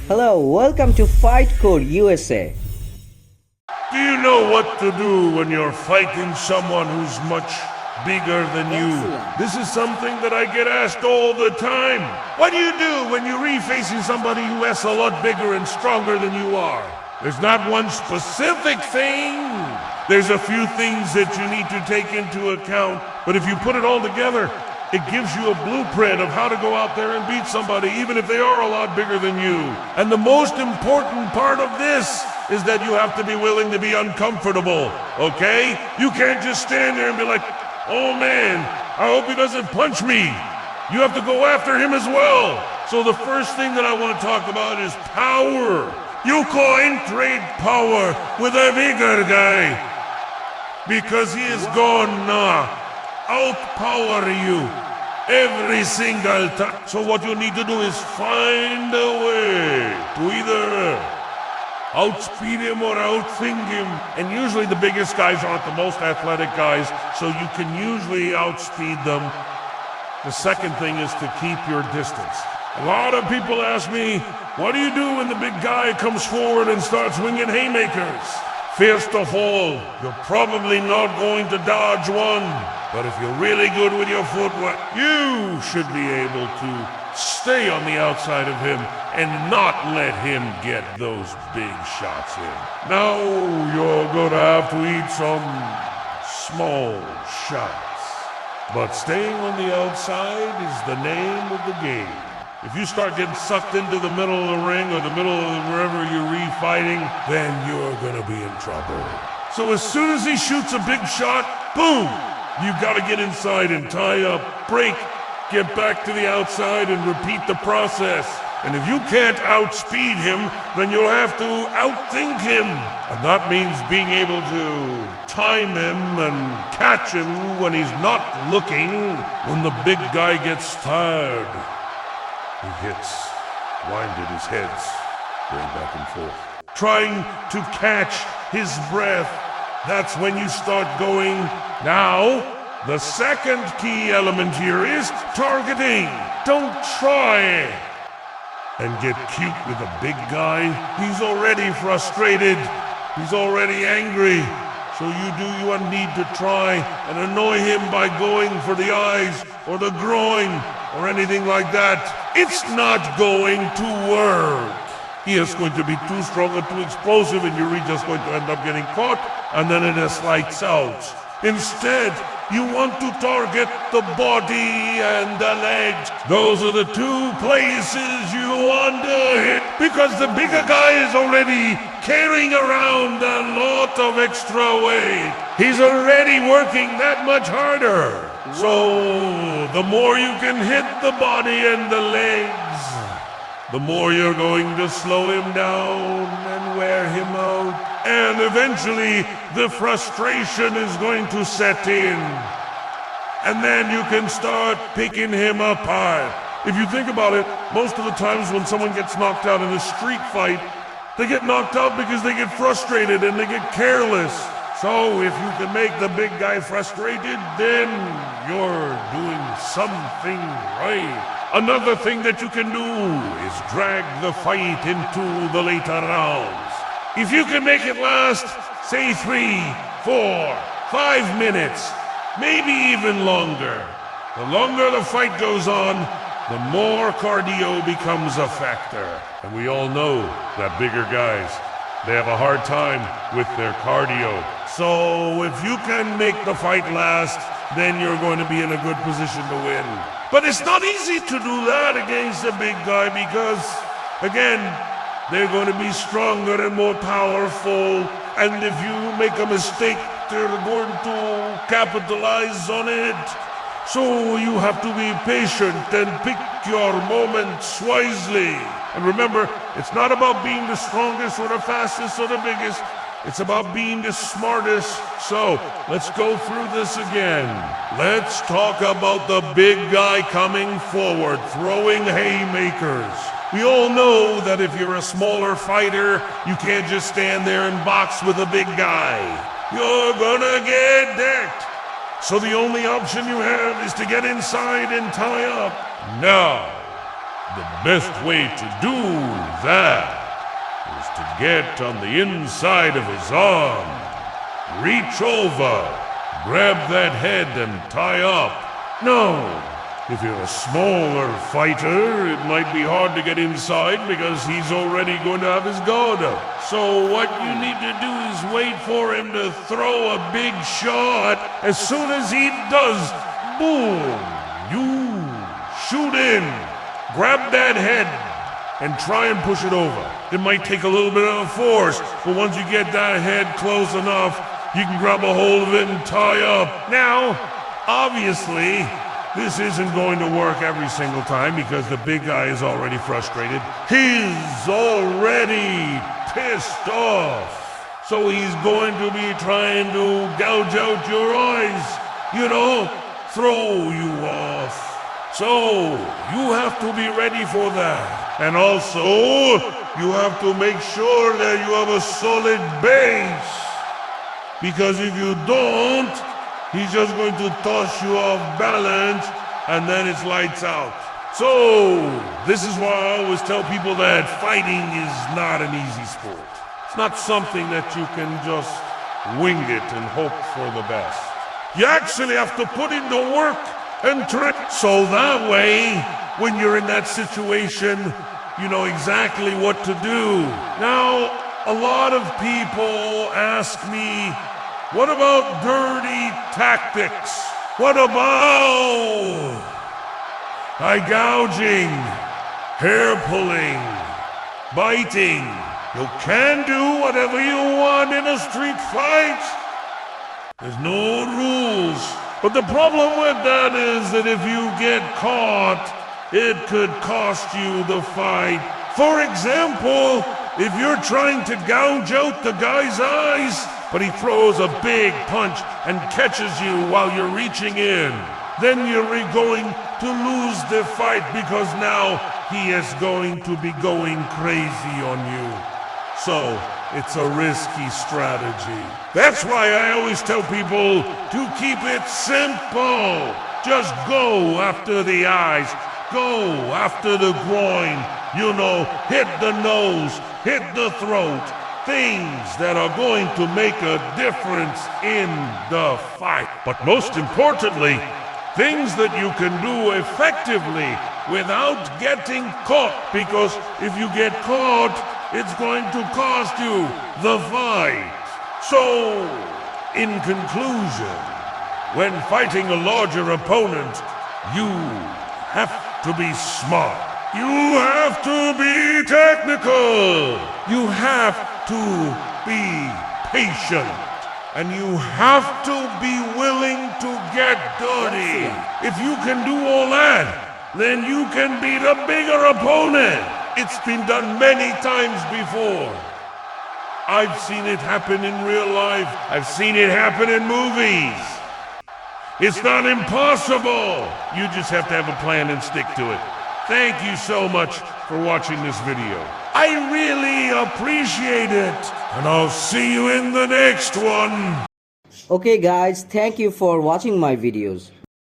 Hello, welcome to FightCore USA. Do you know what to do when you're fighting someone who's much bigger than you? Excellent. This is something that I get asked all the time. What do you do when you're refacing somebody who is a lot bigger and stronger than you are? There's not one specific thing. There's a few things that you need to take into account, but if you put it all together, it gives you a blueprint of how to go out there and beat somebody, even if they are a lot bigger than you. And the most important part of this is that you have to be willing to be uncomfortable, okay? You can't just stand there and be like, oh man, I hope he doesn't punch me. You have to go after him as well. So the first thing that I want to talk about is power. You can't trade power with a bigger guy because he is gonna outpower you every single time. So what you need to do is find a way to either outspeed him or outthink him. And usually the biggest guys aren't the most athletic guys, so you can usually outspeed them. The second thing is to keep your distance. A lot of people ask me, what do you do when the big guy comes forward and starts swinging haymakers? First of all, you're probably not going to dodge one. But if you're really good with your footwork, you should be able to stay on the outside of him and not let him get those big shots in. Now you're gonna have to eat some small shots. But staying on the outside is the name of the game. If you start getting sucked into the middle of the ring or the middle of wherever you're refighting, then you're gonna be in trouble. So as soon as he shoots a big shot, boom! You've got to get inside and tie up, break, get back to the outside and repeat the process. And if you can't outspeed him, then you'll have to outthink him. And that means being able to time him and catch him when he's not looking. When the big guy gets tired, he hits, winded his heads, going back and forth, trying to catch his breath. That's when you start going. Now, the second key element here is targeting. Don't try and get cute with a big guy. He's already frustrated. He's already angry. So you need to try and annoy him by going for the eyes or the groin or anything like that. It's not going to work. He is going to be too strong and too explosive, and you're just going to end up getting caught, and then it is lights out. Instead, you want to target the body and the legs. Those are the two places you want to hit, because the bigger guy is already carrying around a lot of extra weight. He's already working that much harder. So, the more you can hit the body and the legs, the more you're going to slow him down and wear him out. And eventually, the frustration is going to set in. And then you can start picking him apart. If you think about it, most of the times when someone gets knocked out in a street fight, they get knocked out because they get frustrated and they get careless. So if you can make the big guy frustrated, then you're doing something right. Another thing that you can do is drag the fight into the later rounds. If you can make it last, say 3, 4, 5 minutes, maybe even longer. The longer the fight goes on, the more cardio becomes a factor. And we all know that bigger guys, they have a hard time with their cardio. So if you can make the fight last, then you're going to be in a good position to win. But it's not easy to do that against a big guy because, again, they're going to be stronger and more powerful. And if you make a mistake, they're going to capitalize on it. So you have to be patient and pick your moments wisely. And remember, it's not about being the strongest or the fastest or the biggest. It's about being the smartest. So, let's go through this again. Let's talk about the big guy coming forward, throwing haymakers. We all know that if you're a smaller fighter, you can't just stand there and box with a big guy. You're gonna get decked. So the only option you have is to get inside and tie up. Now, The best way to do that is to get on the inside of his arm, reach over, grab that head and tie up. Now, if you're a smaller fighter, it might be hard to get inside because he's already going to have his guard up. So what you need to do is wait for him to throw a big shot. As soon as he does, boom, you shoot in, grab that head, and try and push it over. It might take a little bit of force, but once you get that head close enough, you can grab a hold of it and tie up. Now, obviously, this isn't going to work every single time because the big guy is already frustrated. He's already pissed off. So he's going to be trying to gouge out your eyes, throw you off. So you have to be ready for that. And also, you have to make sure that you have a solid base. Because if you don't, he's just going to toss you off balance, and then it's lights out. So, this is why I always tell people that fighting is not an easy sport. It's not something that you can just wing it and hope for the best. You actually have to put in the work and train. So that way, when you're in that situation, you know exactly what to do. Now, a lot of people ask me, what about dirty tactics? What about eye gouging, hair pulling, biting? You can do whatever you want in a street fight. There's no rules. But the problem with that is that if you get caught, it could cost you the fight. For example, if you're trying to gouge out the guy's eyes, but he throws a big punch and catches you while you're reaching in, then you're going to lose the fight because now he is going to be going crazy on you. So, it's a risky strategy. That's why I always tell people to keep it simple. Just go after the eyes, go after the groin, hit the nose, hit the throat. Things that are going to make a difference in the fight. But most importantly, things that you can do effectively without getting caught. Because if you get caught, it's going to cost you the fight. So, in conclusion, when fighting a larger opponent, you have to be smart. You have to be technical. You have to be patient. And you have to be willing to get dirty. If you can do all that, then you can beat a bigger opponent. It's been done many times before. I've seen it happen in real life. I've seen it happen in movies. It's not impossible. You just have to have a plan and stick to it. Thank you so much for watching this video. I really appreciate it. And I'll see you in the next one. Okay guys, thank you for watching my videos.